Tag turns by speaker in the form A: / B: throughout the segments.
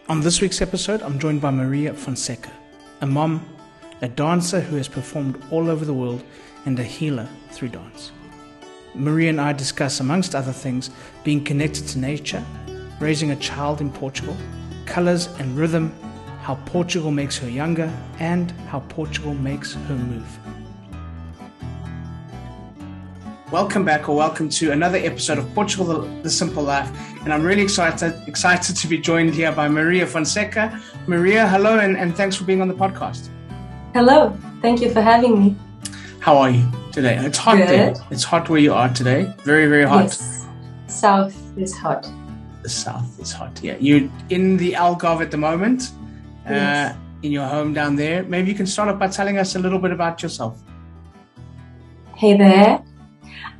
A: On this week's episode, I'm joined by Maria Fonseca, a mom, a dancer who has performed all over the world, and a healer through dance. Maria and I discuss, amongst other things, being connected to nature, raising a child in Portugal, colors and rhythm, how Portugal makes her younger, and how Portugal makes her move. Welcome back, or welcome to another episode of Portugal, The Simple Life. And I'm really excited to be joined here by Maria Fonseca. Maria, hello, and thanks for being on the podcast.
B: Hello, thank you for having me.
A: How are you today? It's hot there. It's hot where you are today. Very, very hot.
B: Yes, south is hot.
A: The south is hot, yeah. You're in the Algarve at the moment,
B: Yes.
A: in your home down there. Maybe you can start off by telling us a little bit about yourself.
B: Hey there,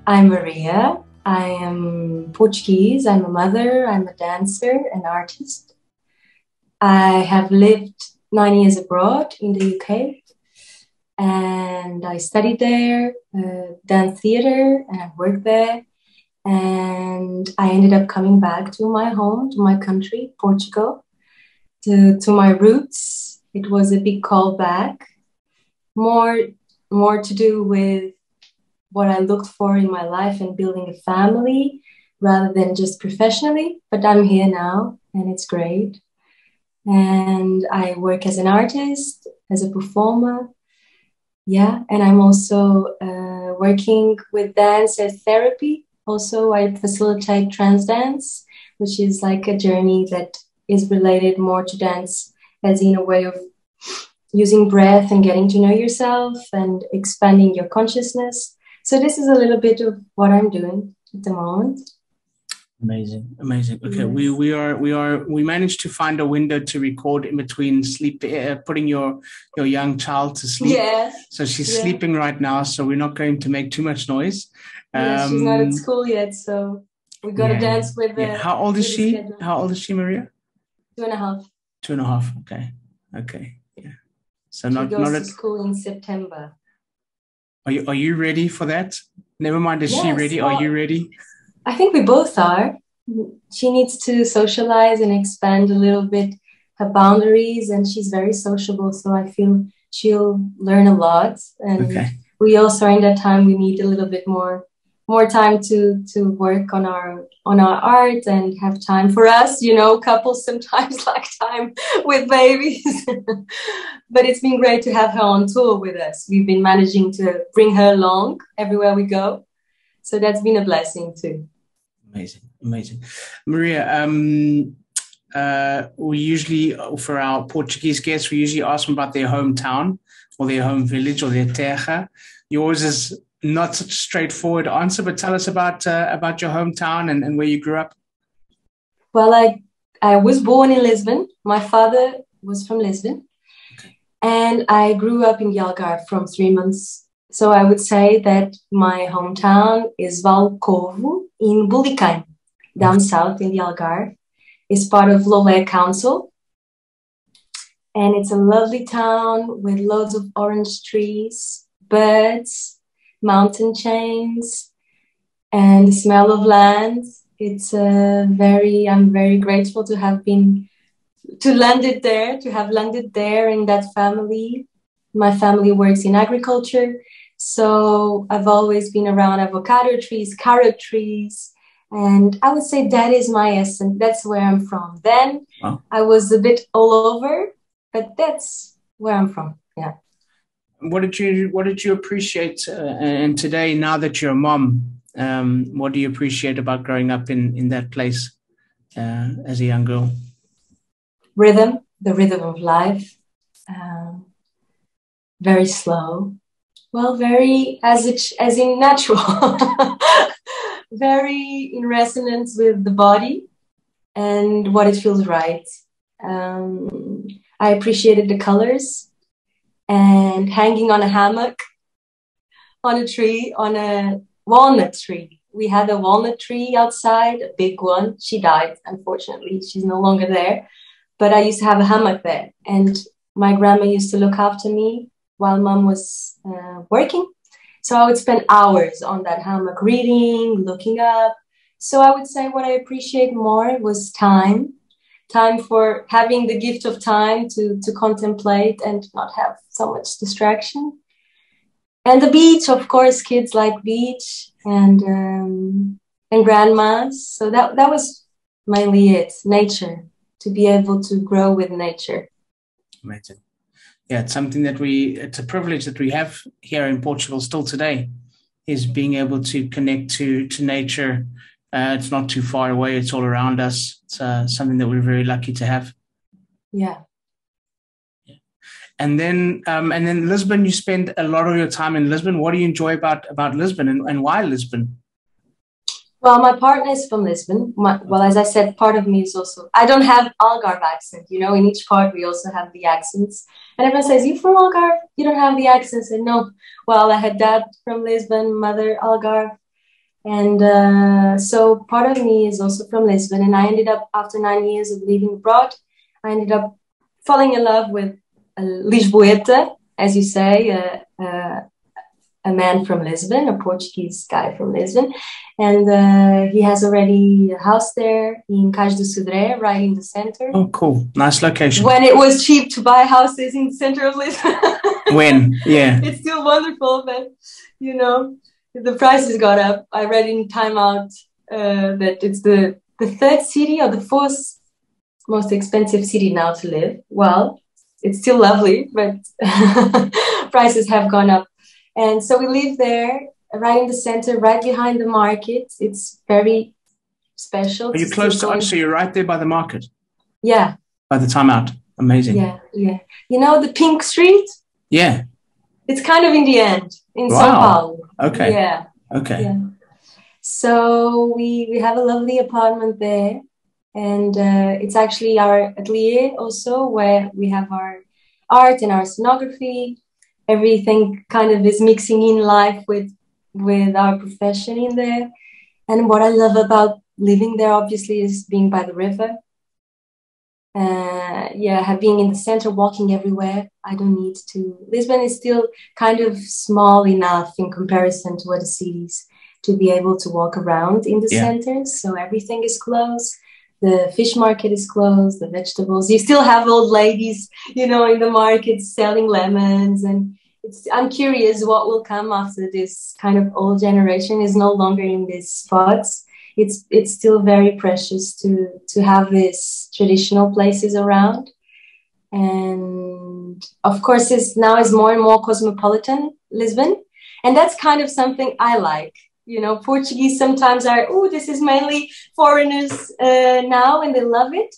B: I'm Maria. I am Portuguese. I'm a mother. I'm a dancer, an artist. I have lived 9 years abroad in the UK, and I studied there, dance theater, and I worked there. And I ended up coming back to my home, to my country, Portugal, to my roots. It was a big call back, more to do with what I looked for in my life and building a family rather than just professionally. But I'm here now, and it's great. And I work as an artist, as a performer. Yeah, and I'm also working with dance as therapy. Also, I facilitate trance dance, which is like a journey that is related more to dance as in a way of using breath and getting to know yourself and expanding your consciousness. So this is a little bit of what I'm doing at the moment.
A: Amazing. Okay,
B: Yes.
A: we managed to find a window to record in between sleep, putting your young child to sleep.
B: Yes.
A: So she's sleeping right now, so we're not going to make too much noise.
B: Yes, she's not at school yet, so we got to dance with the.
A: How old is she?
B: Schedule.
A: How old is she, Maria?
B: 2.5.
A: 2.5. Okay. Yeah. So
B: She
A: not
B: goes to
A: at.
B: school in September.
A: Are you ready for that? Never mind, is she
B: Yes,
A: ready?
B: well,
A: Are you ready?
B: I think we both are. She needs to socialize and expand a little bit her boundaries, and she's very sociable, so I feel she'll learn a lot. And
A: Okay.
B: we also, in that time, we need a little bit more time to work on our art and have time for us. You know, couples sometimes like time with babies. But it's been great to have her on tour with us. We've been managing to bring her along everywhere we go. So that's been a blessing too.
A: Amazing. Maria, we usually, for our Portuguese guests, we usually ask them about their hometown or their home village or their terra. Yours is not such a straightforward answer, but tell us about your hometown and where you grew up.
B: Well, I was born in Lisbon. My father was from Lisbon.
A: Okay.
B: And I grew up in the Algarve from 3 months. So I would say that my hometown is Valcovo in Bulicane, down south in the Algarve. It's part of Lolé Council. And it's a lovely town with loads of orange trees, birds, mountain chains, and the smell of land. It's I'm very grateful to have landed there in that family. My family works in agriculture, so I've always been around avocado trees, carrot trees, and I would say that is my essence. That's where I'm from. Then I was a bit all over, but that's where I'm from. Yeah.
A: What did you appreciate? And today, now that you're a mom, what do you appreciate about growing up in that place as a young girl?
B: The rhythm of life. Very slow. Well, very as in natural. Very in resonance with the body and what it feels right. I appreciated the colors and hanging on a hammock on a tree, on a walnut tree. We had a walnut tree outside, a big one. She died, unfortunately. She's no longer there. But I used to have a hammock there. And my grandma used to look after me while mom was working. So I would spend hours on that hammock reading, looking up. So I would say what I appreciate more was time time for having the gift of time to contemplate and not have so much distraction. And the beach, of course, kids like beach and grandmas. So that was mainly it, nature, to be able to grow with nature.
A: Amazing. Yeah, it's a privilege that we have here in Portugal still today, is being able to connect to nature. It's not too far away. It's all around us. It's something that we're very lucky to have.
B: Yeah.
A: And then Lisbon, you spend a lot of your time in Lisbon. What do you enjoy about Lisbon, and why Lisbon?
B: Well, my partner is from Lisbon. Well, as I said, part of me is also, I don't have Algarve accent, in each part we also have the accents. And everyone says, you from Algarve? You don't have the accents. And no, well, I had dad from Lisbon, mother Algarve. And so part of me is also from Lisbon. And I ended up, after 9 years of living abroad, I ended up falling in love with a Lisboeta, as you say, a man from Lisbon, a Portuguese guy from Lisbon. And he has already a house there in Cais do Sodré, right in the center.
A: Oh, cool. Nice location.
B: When it was cheap to buy houses in the center of Lisbon.
A: When? Yeah.
B: It's still wonderful, but, the prices got up. I read in Time Out that it's the third city or the fourth most expensive city now to live. Well, it's still lovely, but prices have gone up. And so we live there, right in the center, right behind the market. It's very special.
A: Are you close to us? So you're right there by the market?
B: Yeah.
A: By the Time Out. Amazing.
B: Yeah. The Pink Street?
A: Yeah.
B: It's kind of in the end, in São Paulo.
A: Okay.
B: Yeah.
A: Okay.
B: Yeah. So we have a lovely apartment there. And it's actually our atelier also, where we have our art and our scenography. Everything kind of is mixing in life with our profession in there. And what I love about living there, obviously, is being by the river. Being in the center, walking everywhere. I don't need to. Lisbon is still kind of small enough in comparison to other cities to be able to walk around in the center. So everything is close. The fish market is closed, the vegetables. You still have old ladies, in the market selling lemons. And I'm curious what will come after this kind of old generation is no longer in these spots. It's still very precious to have these traditional places around. And of course, it's more and more cosmopolitan, Lisbon. And that's kind of something I like. Portuguese sometimes are, this is mainly foreigners now, and they love it.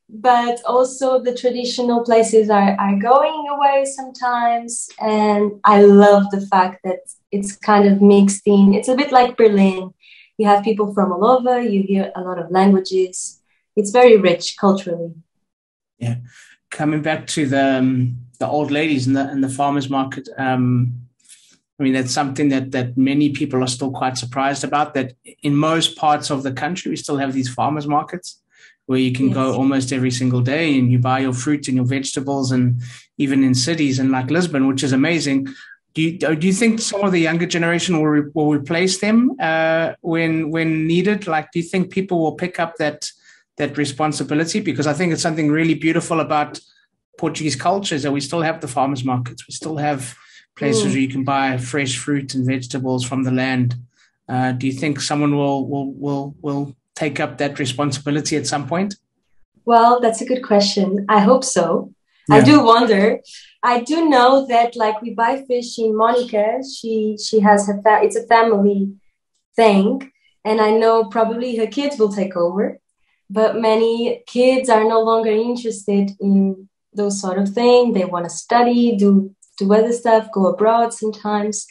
B: But also the traditional places are going away sometimes. And I love the fact that it's kind of mixed in. It's a bit like Berlin. You have people from all over. You hear a lot of languages. It's very rich culturally.
A: Yeah. Coming back to the old ladies and the farmers market, that's something that many people are still quite surprised about, that in most parts of the country, we still have these farmers markets where you can go almost every single day and you buy your fruit and your vegetables, and even in cities and like Lisbon, which is amazing. Do you think some of the younger generation will replace them when needed? Like, do you think people will pick up that responsibility? Because I think it's something really beautiful about Portuguese culture is that we still have the farmers markets. We still have places where you can buy fresh fruit and vegetables from the land. Do you think someone will take up that responsibility at some point?
B: Well, that's a good question. I hope so.
A: Yeah.
B: I do wonder. I do know that, like, we buy fish in Monica. She has it's a family thing, and I know probably her kids will take over. But many kids are no longer interested in those sort of things. They want to study, do other stuff, go abroad sometimes.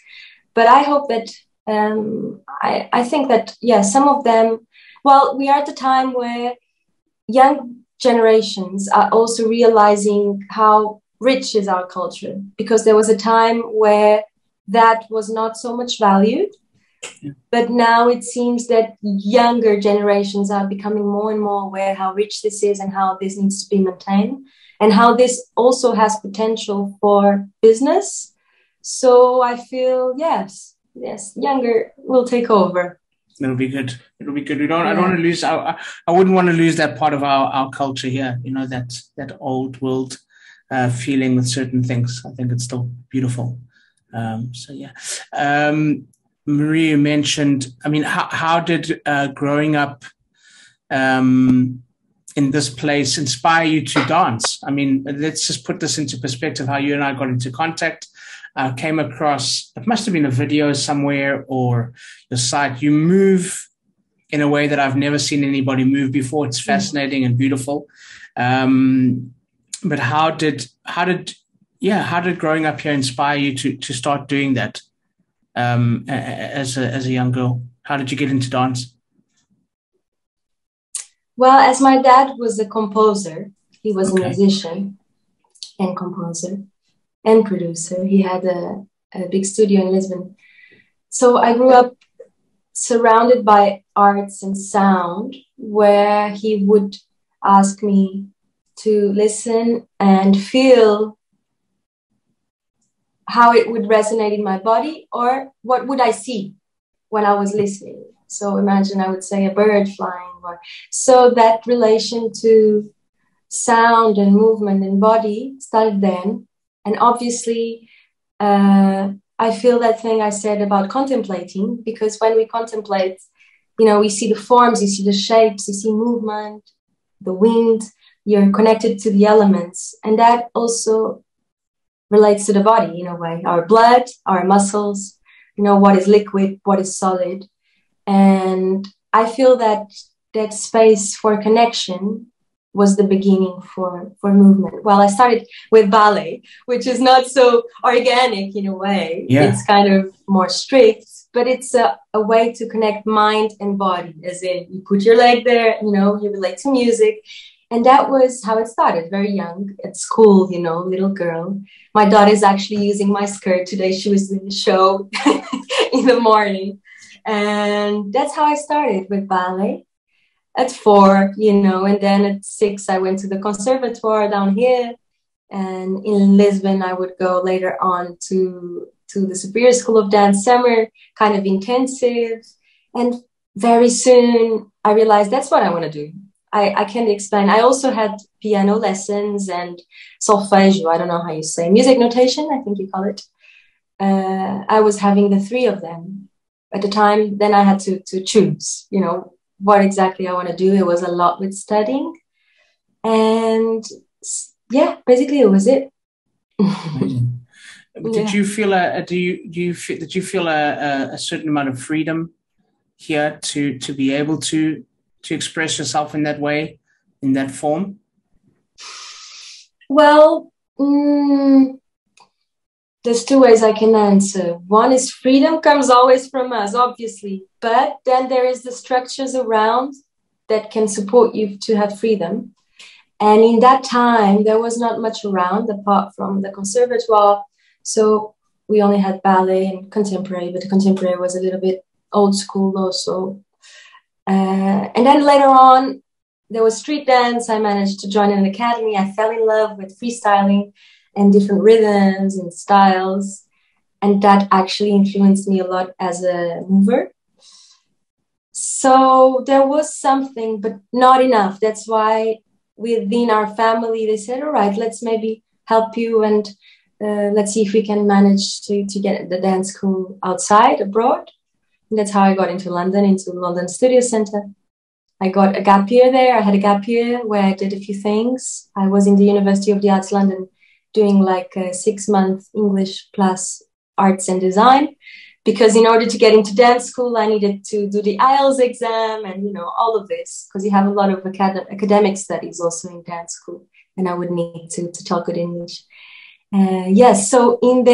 B: But I hope that, I think that, some of them, well, we are at the time where young generations are also realizing how rich is our culture, because there was a time where that was not so much valued. Yeah. But now it seems that younger generations are becoming more and more aware how rich this is and how this needs to be maintained, and how this also has potential for business. So I feel, yes, younger will take over.
A: It'll be good. It'll be good. We don't. I don't want to lose. I wouldn't want to lose that part of our culture here. You know, that old world feeling with certain things. I think it's still beautiful. So yeah. Maria mentioned. I mean, how did growing up in this place inspire you to dance? I mean, let's just put this into perspective. How you and I got into contact. Came across, it must have been a video somewhere or your site. You move in a way that I've never seen anybody move before. It's fascinating and beautiful. But how did growing up here inspire you to start doing that as a young girl? How did you get into dance?
B: Well, as my dad was a composer, he was a musician and composer and producer. He had a big studio in Lisbon. So I grew up surrounded by arts and sound, where he would ask me to listen and feel how it would resonate in my body, or what would I see when I was listening. So imagine I would say a bird flying, so that relation to sound and movement and body started then. And obviously, I feel that thing I said about contemplating, because when we contemplate, you know, we see the forms, you see the shapes, you see movement, the wind, you're connected to the elements. And that also relates to the body in a way, our blood, our muscles, you know, what is liquid, what is solid. And I feel that that space for connection was the beginning for movement. Well, I started with ballet, which is not so organic in a way. Yeah. It's kind of more strict, but it's a way to connect mind and body, as in you put your leg there, you know, you relate to music. And that was how it started, very young, at school, you know, little girl. My daughter is actually using my skirt today. She was in the show in the morning. And that's how I started with ballet. At 4, you know, and then at 6, I went to the conservatoire down here. And in Lisbon, I would go later on to the Superior School of Dance summer, kind of intensive. And very soon, I realized that's what I want to do. I can't explain. I also had piano lessons and solfeggio. I don't know how you say. Music notation, I think you call it. I was having the 3 of them. At the time, then I had to choose, you know, what exactly I want to do. It was a lot with studying, and yeah, basically it was it.
A: Did you feel did you feel a certain amount of freedom here to be able to express yourself in that way, in that form?
B: Well, there's 2 ways I can answer. One is freedom comes always from us, obviously. But then there is the structures around that can support you to have freedom. And in that time, there was not much around apart from the conservatoire. So we only had ballet and contemporary, but the contemporary was a little bit old school also. And then later on, there was street dance. I managed to join an academy. I fell in love with freestyling and different rhythms and styles. And that actually influenced me a lot as a mover. So there was something, but not enough. That's why within our family, they said, all right, let's maybe help you. And let's see if we can manage to get the dance school outside, abroad. And that's how I got into London Studio Centre. I got a gap year there. I had a gap year where I did a few things. I was in the University of the Arts London doing like a 6-month English plus arts and design, because in order to get into dance school, I needed to do the IELTS exam and, you know, all of this, because you have a lot of academic studies also in dance school, and I would need to talk good English. Yes, so in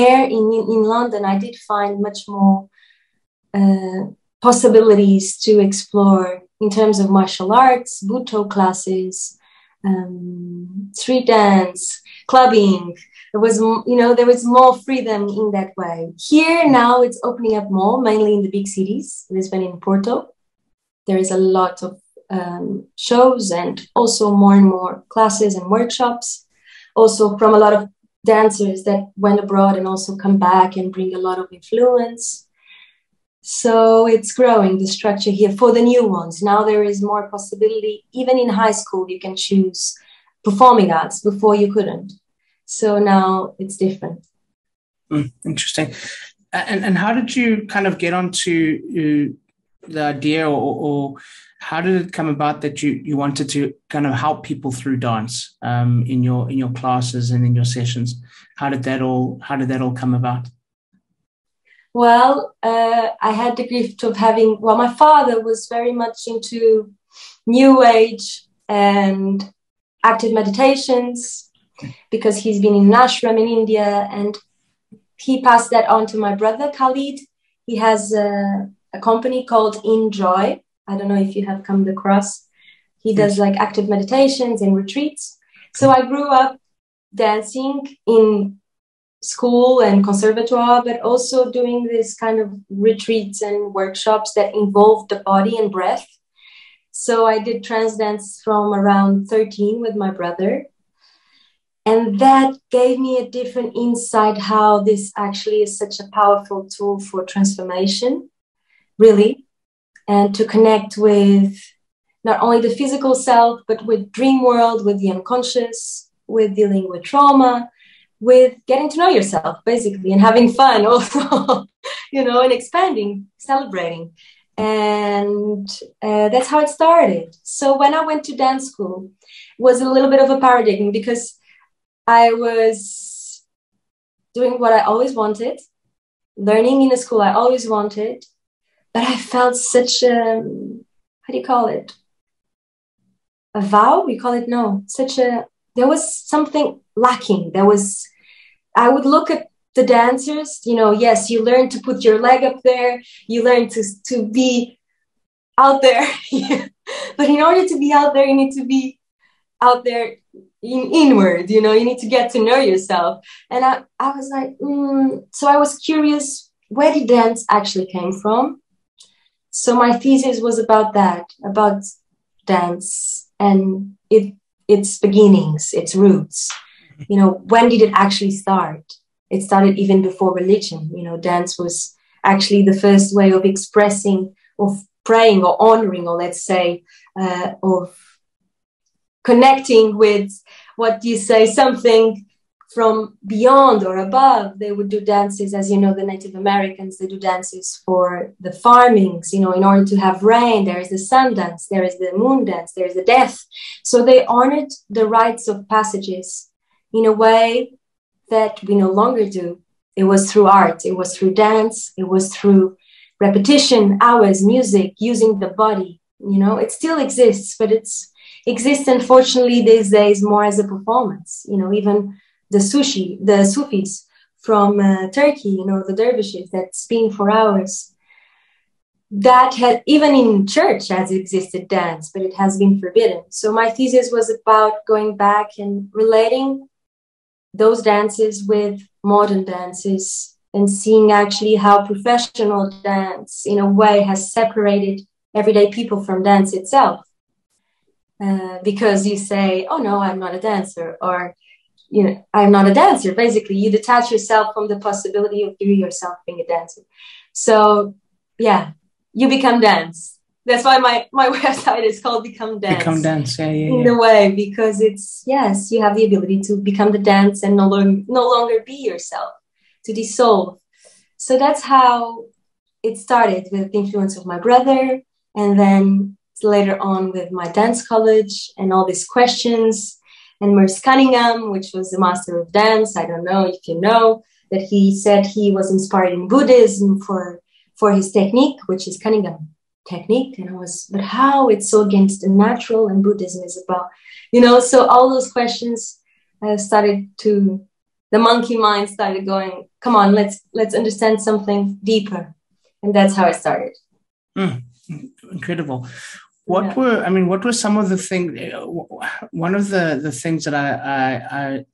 B: London, I did find much more possibilities to explore in terms of martial arts, Buto classes, street dance, clubbing. There was more freedom in that way. Here now it's opening up more, mainly in the big cities, Lisbon and Porto. There is a lot of shows and also more and more classes and workshops, also from a lot of dancers that went abroad and also come back and bring a lot of influence. So it's growing, the structure here for the new ones. Now there is more possibility. Even in high school, you can choose performing arts. Before you couldn't. So now it's different.
A: Interesting. And how did you kind of get onto the idea, or how did it come about that you wanted to kind of help people through dance in your classes and in your sessions? How did that all come about?
B: Well, I had the gift of having, well, my father was very much into New Age and active meditations because he's been in an ashram in India, and he passed that on to my brother, Khalid. He has a company called Enjoy. I don't know if you have come across. He does like active meditations and retreats. So I grew up dancing in school and conservatoire, but also doing this kind of retreats and workshops that involved the body and breath. So I did trance dance from around 13 with my brother. And that gave me a different insight how this actually is such a powerful tool for transformation, really, and to connect with not only the physical self, but with dream world, with the unconscious, with dealing with trauma, with getting to know yourself, basically, and having fun also, and expanding, celebrating. And that's how it started. So when I went to dance school, it was a little bit of a paradigm because I was doing what I always wanted, learning in a school I always wanted, but I felt such a, how do you call it? A vow? We call it, no, there was something lacking. I would look at the dancers, yes, you learn to put your leg up there, you learn to be out there. But in order to be out there, you need to be out there inward, you need to get to know yourself. And I was like, so I was curious, where did dance actually came from? So my thesis was about that, about dance and its beginnings, its roots. When did it actually start? It started even before religion. Dance was actually the first way of expressing, of praying or honoring, or let's say, of connecting with what you say, something from beyond or above. They would do dances, as you know, the Native Americans, they do dances for the farmings, in order to have rain. There is the sun dance, there is the moon dance, there is the death. So they honored the rites of passages in a way that we no longer do. It was through art, it was through dance, it was through repetition, hours, music, using the body. It still exists, but it's exists, unfortunately, these days more as a performance. Even the Sufis from Turkey, the dervishes that spin for hours. That had, even in church has existed dance, but it has been forbidden. So my thesis was about going back and relating those dances with modern dances and seeing actually how professional dance, in a way, has separated everyday people from dance itself. Because you say, oh no, I'm not a dancer, or I'm not a dancer. Basically, you detach yourself from the possibility of you yourself being a dancer. So yeah, you become dance. That's why my website is called Become Dance.
A: Become Dance, yeah.
B: In a way, because it's, yes, you have the ability to become the dance and no longer be yourself, to dissolve. So that's how it started, with the influence of my brother, and then later on with my dance college and all these questions, and Merce Cunningham, which was the master of dance. I don't know if you know that he said he was inspired in Buddhism for his technique, which is Cunningham technique. And but how? It's so against the natural, and Buddhism is about, so all those questions the monkey mind started going, come on, let's understand something deeper. And that's how it started.
A: Incredible. What were some of the things? One of the things that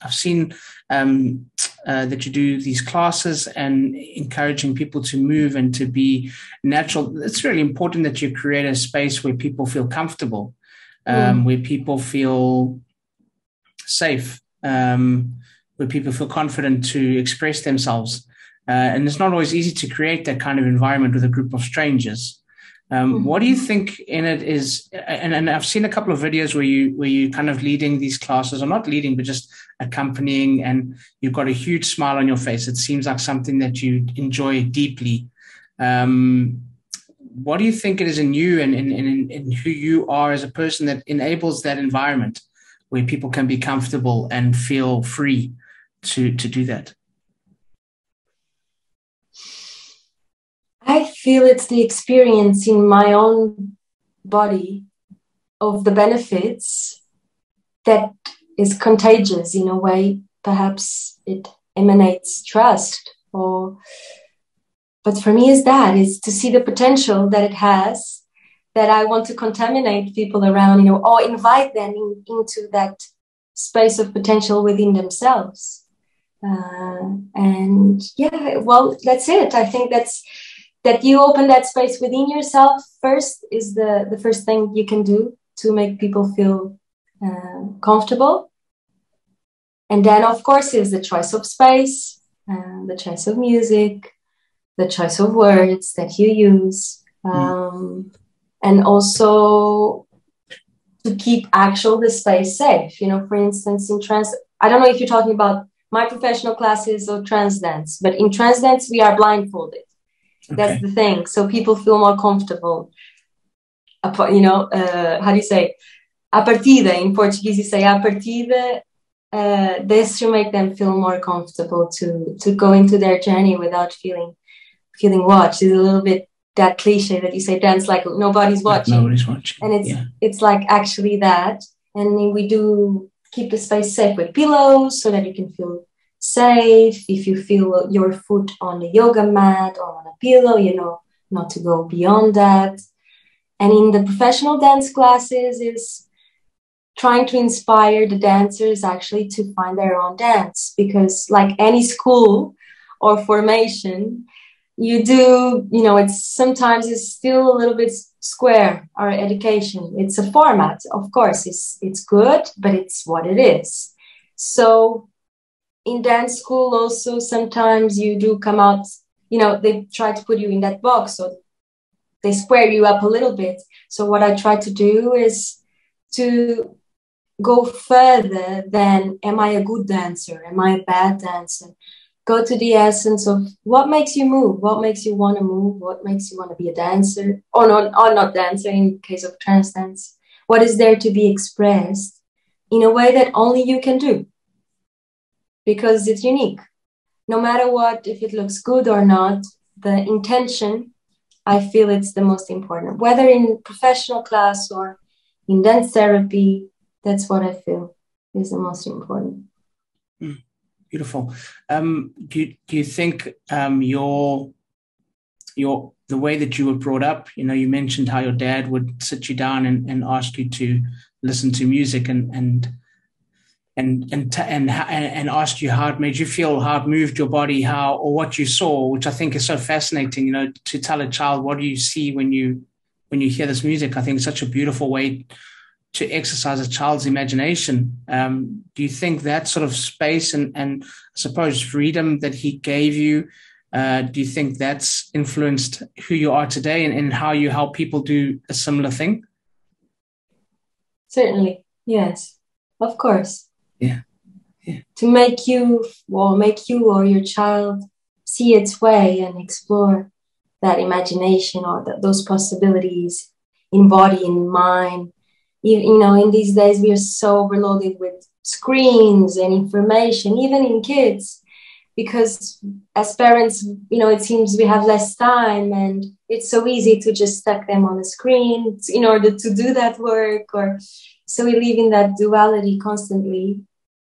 A: I've seen that you do these classes and encouraging people to move and to be natural. It's really important that you create a space where people feel comfortable, where people feel safe, where people feel confident to express themselves. and it's not always easy to create that kind of environment with a group of strangers. What do you think in it is, and I've seen a couple of videos where you kind of leading these classes, or not leading, but just accompanying, and you've got a huge smile on your face. It seems like something that you enjoy deeply. What do you think it is in you and in who you are as a person that enables that environment where people can be comfortable and feel free to do that?
B: I feel it's the experience in my own body of the benefits that is contagious in a way. Perhaps it emanates trust, but for me is to see the potential that it has, that I want to contaminate people around, or invite them into that space of potential within themselves. And yeah, well, that's it. I think that you open that space within yourself first is the first thing you can do to make people feel comfortable. And then, of course, is the choice of space, the choice of music, the choice of words that you use, and also to keep the space safe. For instance, in trance, I don't know if you're talking about my professional classes or trance dance, but in trance dance, we are blindfolded. Okay. That's the thing. So people feel more comfortable. How do you say? A partida, in Portuguese, you say a partida. This should make them feel more comfortable to go into their journey without feeling watched. It's a little bit that cliche that you say dance like nobody's watching.
A: Nobody's watching.
B: And it's like actually that. And we do keep the space safe with pillows so that you can feel safe. If you feel your foot on the yoga mat or on a pillow, not to go beyond that. And in the professional dance classes is trying to inspire the dancers actually to find their own dance, because like any school or formation, you do, sometimes it's still a little bit square, our education. It's a format, of course, it's good, but it's what it is. So in dance school also, sometimes you do come out, they try to put you in that box, so they square you up a little bit. So what I try to do is to go further than, am I a good dancer? Am I a bad dancer? Go to the essence of what makes you move, what makes you want to move, what makes you want to be a dancer, or not dancer in case of trance dance. What is there to be expressed in a way that only you can do, because it's unique. No matter what, if it looks good or not, the intention, I feel it's the most important. Whether in professional class or in dance therapy, that's what I feel is the most important.
A: Beautiful. Do you think the way that you were brought up, you mentioned how your dad would sit you down and ask you to listen to music and asked you how it made you feel, how it moved your body, or what you saw, which I think is so fascinating, to tell a child what do you see when you hear this music. I think it's such a beautiful way to exercise a child's imagination. Do you think that sort of space and I suppose freedom that he gave you, do you think that's influenced who you are today and how you help people do a similar thing?
B: Certainly, yes, of course.
A: Yeah.
B: To make you or your child see its way and explore that imagination or those possibilities in body and mind. In these days we are so overloaded with screens and information, even in kids, because as parents, it seems we have less time and it's so easy to just stuck them on the screen in order to do that work, so we live in that duality constantly.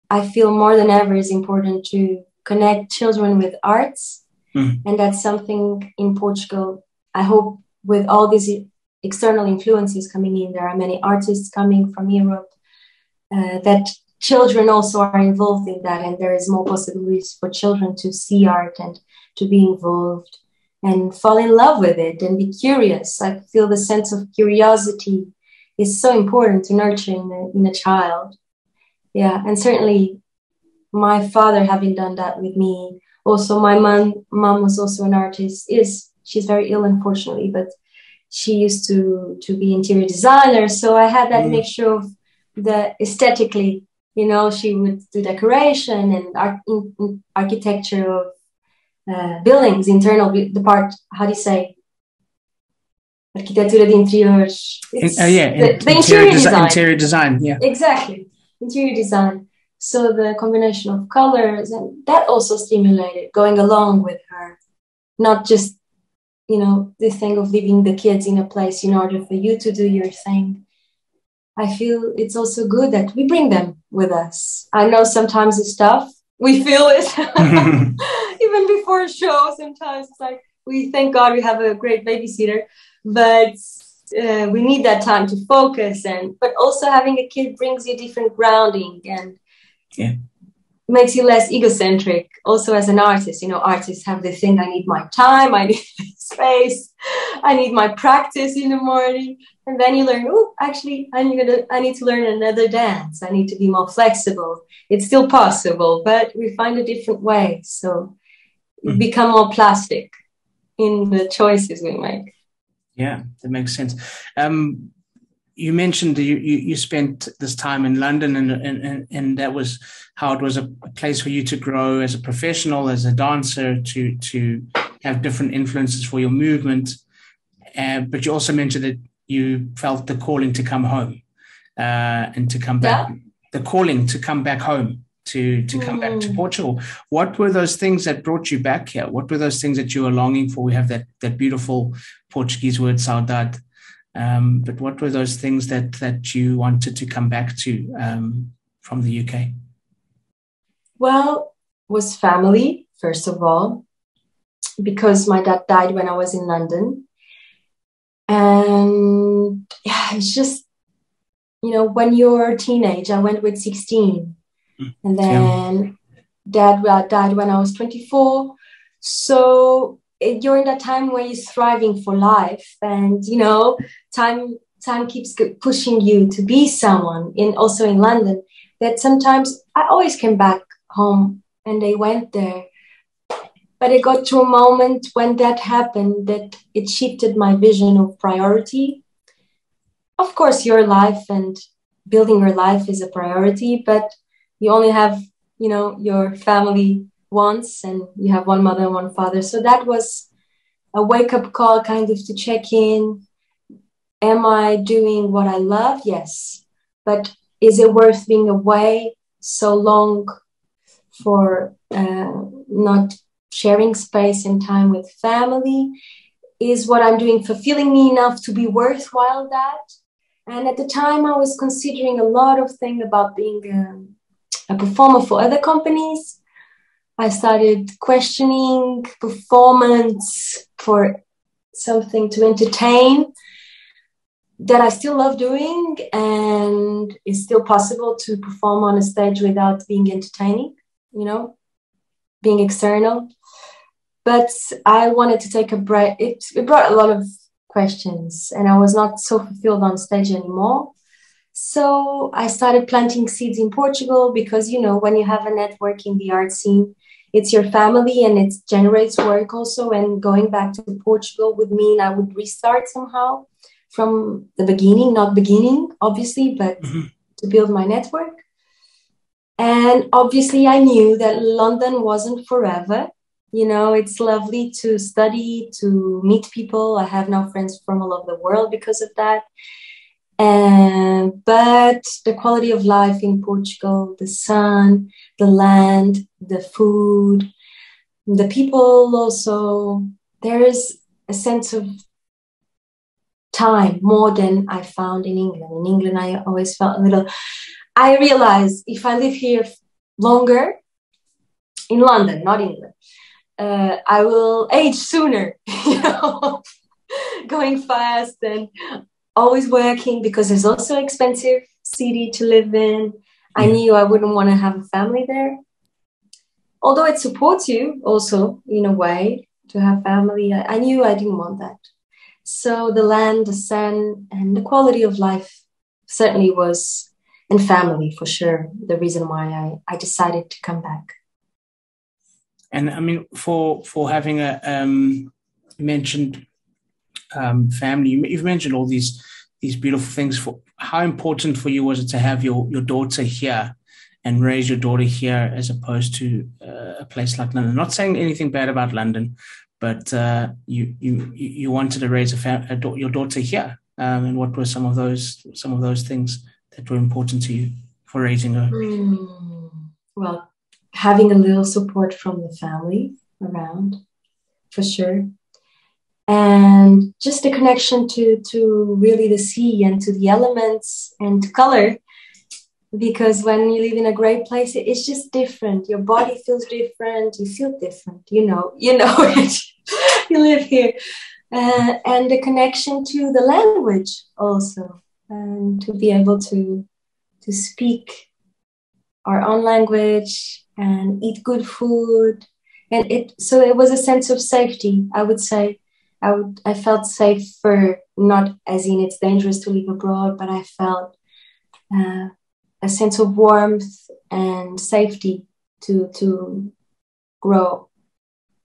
B: I feel more than ever is important to connect children with arts. And that's something in Portugal, I hope, with all these external influences coming in, there are many artists coming from Europe, that children also are involved in that, and there is more possibilities for children to see art and to be involved and fall in love with it and be curious. I feel the sense of curiosity is so important to nurture in a child. Yeah, and certainly my father having done that with me Also, my mom was also an artist. She's very ill, unfortunately, but she used to be interior designer. So I had that mixture of the aesthetically, you know, she would do decoration and architecture of buildings, internal, the part, how do you say? Arquitetura de interiores. The interior design.
A: Interior design, yeah.
B: Exactly. Interior design. So the combination of colors, and that also stimulated going along with her. Not just, you know, this thing of leaving the kids in a place in order for you to do your thing. I feel it's also good that we bring them with us. I know sometimes it's tough. We feel it. Even before a show, sometimes it's like, we thank God we have a great babysitter, but we need that time to focus. But also having a kid brings you different grounding and makes you less egocentric. Also, as an artist, you know, artists have this thing: I need my time, I need space, I need my practice in the morning. And then you learn, oh, actually, I need to learn another dance. I need to be more flexible. It's still possible, but we find a different way. So we become more plastic in the choices we make.
A: Yeah, that makes sense. You mentioned you spent this time in London, and that was how it was a place for you to grow as a professional, as a dancer, to have different influences for your movement. But you also mentioned that you felt the calling to come home and to come back. Yeah. The calling to come back home, to come back to Portugal. What were those things that brought you back here? What were those things that you were longing for? We have that beautiful Portuguese word, saudade. But what were those things that you wanted to come back to from the UK?
B: Well, was family, first of all, because my dad died when I was in London. And yeah, it's just, you know, when you're a teenage, I went with 16. And then dad died when I was 24. So during that time where you're thriving for life, and, you know, time keeps pushing you to be someone, also in London, that sometimes I always came back home and they went there. But it got to a moment when that happened that it shifted my vision of priority. Of course, your life and building your life is a priority, but you only have, you know, your family once, and you have one mother and one father. So that was a wake-up call, kind of, to check in. Am I doing what I love? Yes. But is it worth being away so long for not sharing space and time with family? Is what I'm doing fulfilling me enough to be worthwhile that? And at the time, I was considering a lot of things about being a performer for other companies. I started questioning performance for something to entertain that I still love doing, and it's still possible to perform on a stage without being entertaining, you know, being external. But I wanted to take a break. It brought a lot of questions, and I was not so fulfilled on stage anymore. So I started planting seeds in Portugal because, you know, when you have a network in the art scene, it's your family and it generates work also. And going back to Portugal would mean I would restart somehow from the beginning, not beginning, obviously, but to build my network. And obviously I knew that London wasn't forever. You know, it's lovely to study, to meet people. I have now friends from all over the world because of that. But the quality of life in Portugal, the sun, the land, the food, the people also, there is a sense of time more than I found in England. In England, I always felt a little, I realized if I live here longer, in London, not England, I will age sooner, you know, going fast and always working, because it's also an expensive city to live in. I knew I wouldn't want to have a family there. Although it supports you also in a way to have family, I knew I didn't want that. So the land, the sun, and the quality of life certainly was, and family for sure, the reason why I decided to come back.
A: And I mean, for having a you mentioned family, you've mentioned all these beautiful things. For how important for you was it to have your daughter here and raise your daughter here as opposed to a place like London? Not saying anything bad about London, but you wanted to raise your daughter here. And what were some of those things that were important to you for raising her?
B: Well, having a little support from the family around, for sure. And just a connection to really the sea and to the elements and to color. Because when you live in a great place, it's just different. Your body feels different. You feel different. You know it. You live here. And the connection to the language also. And to be able to speak our own language and eat good food. And so it was a sense of safety, I would say. I felt safer, not as in it's dangerous to live abroad, but I felt a sense of warmth and safety to grow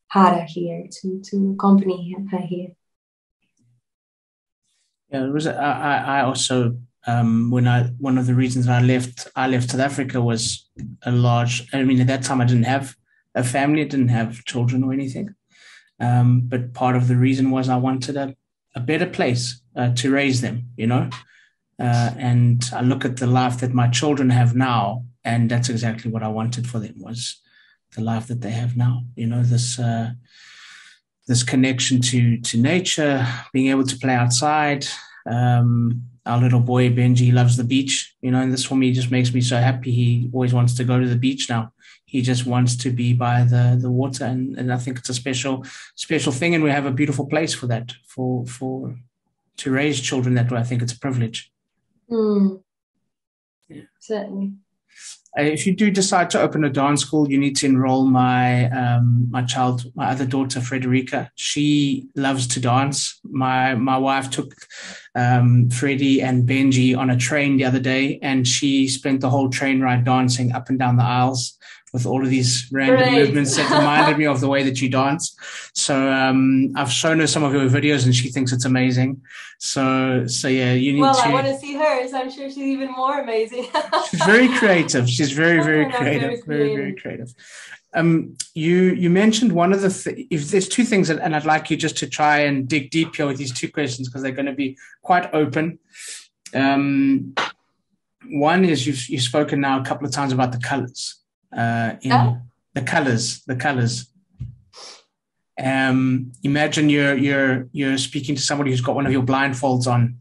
B: harder here, to accompany her here.
A: Yeah, it was. I also one of the reasons I left South Africa was a large. I mean, at that time I didn't have a family, I didn't have children or anything. But part of the reason was I wanted a better place to raise them, and I look at the life that my children have now, and that's exactly what I wanted for them, was the life that they have now. This connection to nature, being able to play outside. Our little boy Benji loves the beach, and this for me just makes me so happy. He always wants to go to the beach now. He just wants to be by the water, and I think it's a special thing, and we have a beautiful place for that, for to raise children that way. I think it's a privilege.
B: Yeah. Certainly.
A: If you do decide to open a dance school, you need to enroll my other daughter, Frederica. She loves to dance. My wife took Freddie and Benji on a train the other day, and she spent the whole train ride dancing up and down the aisles with all of these random movements that reminded me of the way that you dance. So I've shown her some of your videos, and she thinks it's amazing. So yeah, you need to.
B: Well, I want to see hers. I'm sure she's even more amazing.
A: She's very creative. She's very, very creative. Very, very creative. You mentioned one of the if there's two things, and I'd like you just to try and dig deep here with these two questions, because they're going to be quite open. One is you've spoken now a couple of times about the colors. The colors. Imagine you're speaking to somebody who's got one of your blindfolds on.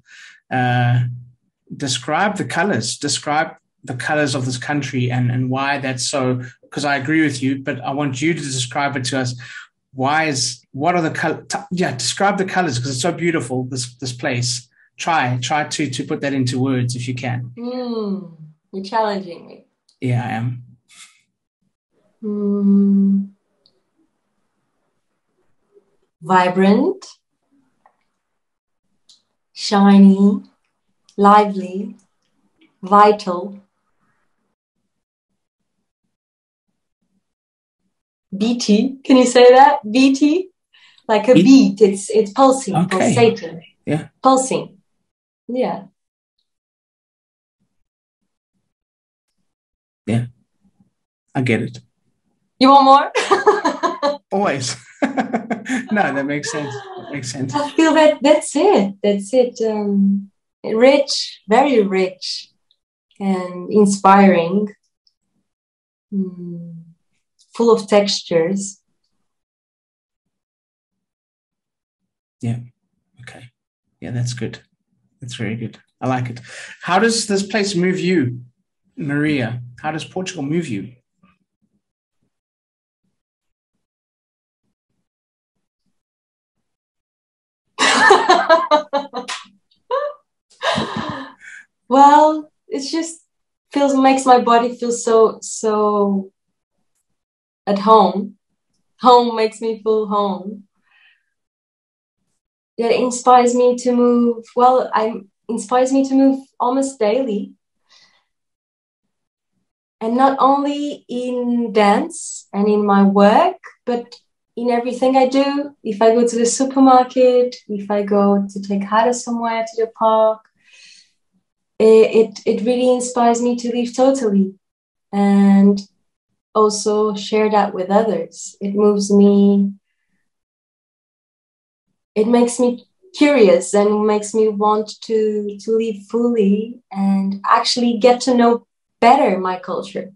A: Describe the colors of this country and why that's so. Because I agree with you, but I want you to describe it to us. What are the colors? Describe the colors, because it's so beautiful. This place. Try to put that into words if you can.
B: You're challenging me.
A: Yeah, I am.
B: Vibrant, shiny, lively, vital, beaty. Can you say that? Beaty, like a beat. It's pulsing,
A: okay.
B: Pulsating.
A: Yeah,
B: pulsing. Yeah.
A: Yeah, I get it.
B: You want more?
A: Always. No, that makes sense.
B: I feel that's it. Rich, very rich and inspiring, full of textures.
A: Yeah. Okay. Yeah, that's good. That's very good. I like it. How does this place move you, Maria? How does Portugal move you?
B: Well, it just makes my body feel so at home. Home makes me feel home. It inspires me to move. Well, inspires me to move almost daily. And not only in dance and in my work, but in everything I do. If I go to the supermarket, if I go to take Hara somewhere to the park, it really inspires me to live totally and also share that with others. It moves me, it makes me curious and makes me want to live fully and actually get to know better my culture.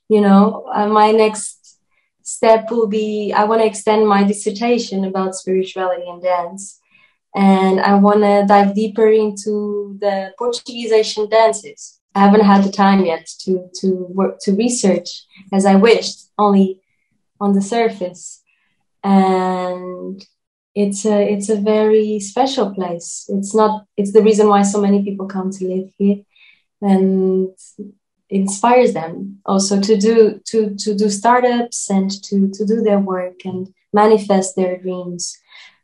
B: You know, my next step will be, I want to extend my dissertation about spirituality and dance. And I want to dive deeper into the Portuguese Asian dances. I haven't had the time yet to work, to research as I wished, only on the surface. And it's a very special place. It's the reason why so many people come to live here, and it inspires them also to do startups and to do their work and manifest their dreams.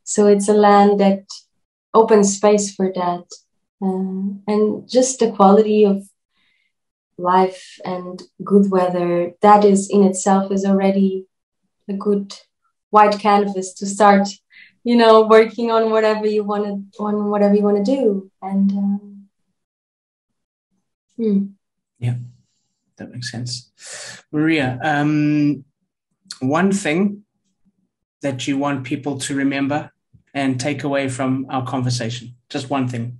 B: So it's a land that opens space for that, and just the quality of life and good weather, that is in itself is already a good white canvas to start, you know, working on whatever you want to do. And
A: yeah, that makes sense. Maria, one thing that you want people to remember and take away from our conversation, just one thing.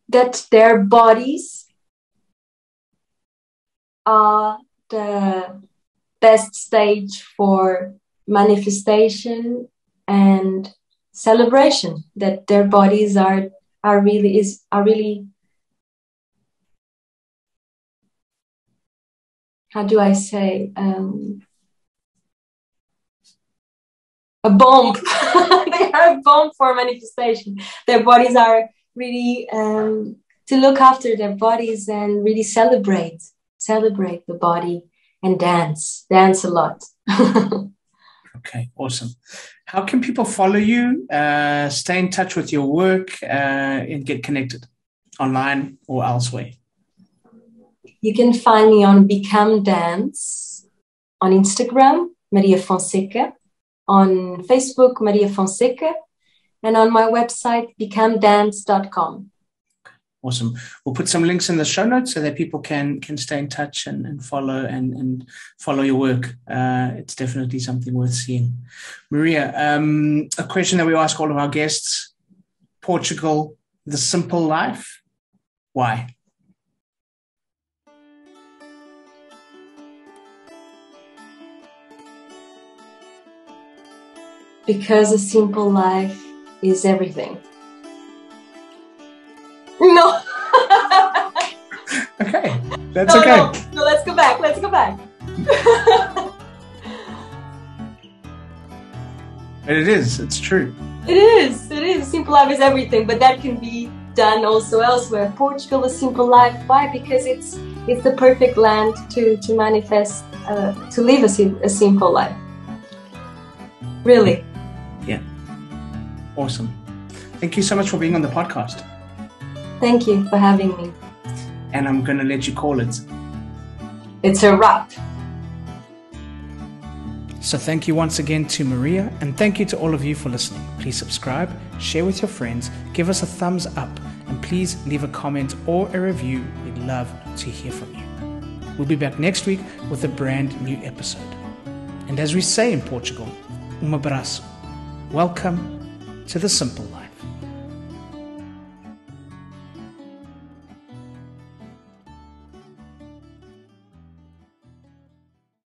B: That their bodies are the best stage for manifestation and celebration. That their bodies are really, how do I say, a bomb. They are a bomb for manifestation. Their bodies are really to look after their bodies and really celebrate the body and dance a lot.
A: Okay, awesome. How can people follow you, stay in touch with your work, and get connected online or elsewhere?
B: You can find me on Become Dance, on Instagram, Maria Fonseca, on Facebook, Maria Fonseca, and on my website, becomedance.com.
A: Awesome. We'll put some links in the show notes so that people can stay in touch and follow and follow your work. It's definitely something worth seeing. Maria, a question that we ask all of our guests: Portugal, the simple life. Why?
B: Because a simple life is everything. No.
A: Okay, that's okay.
B: No, let's go back.
A: But it is. It's true.
B: It is. A simple life is everything, but that can be done also elsewhere. Portugal, a simple life. Why? Because it's the perfect land to manifest, to live a simple life. Really.
A: Yeah. Awesome. Thank you so much for being on the podcast.
B: Thank you for having me.
A: And I'm going to let you call it.
B: It's a wrap.
A: So thank you once again to Maria, and thank you to all of you for listening. Please subscribe, share with your friends, give us a thumbs up, and please leave a comment or a review. We'd love to hear from you. We'll be back next week with a brand new episode. And as we say in Portugal, um abraço. Welcome to the simple life.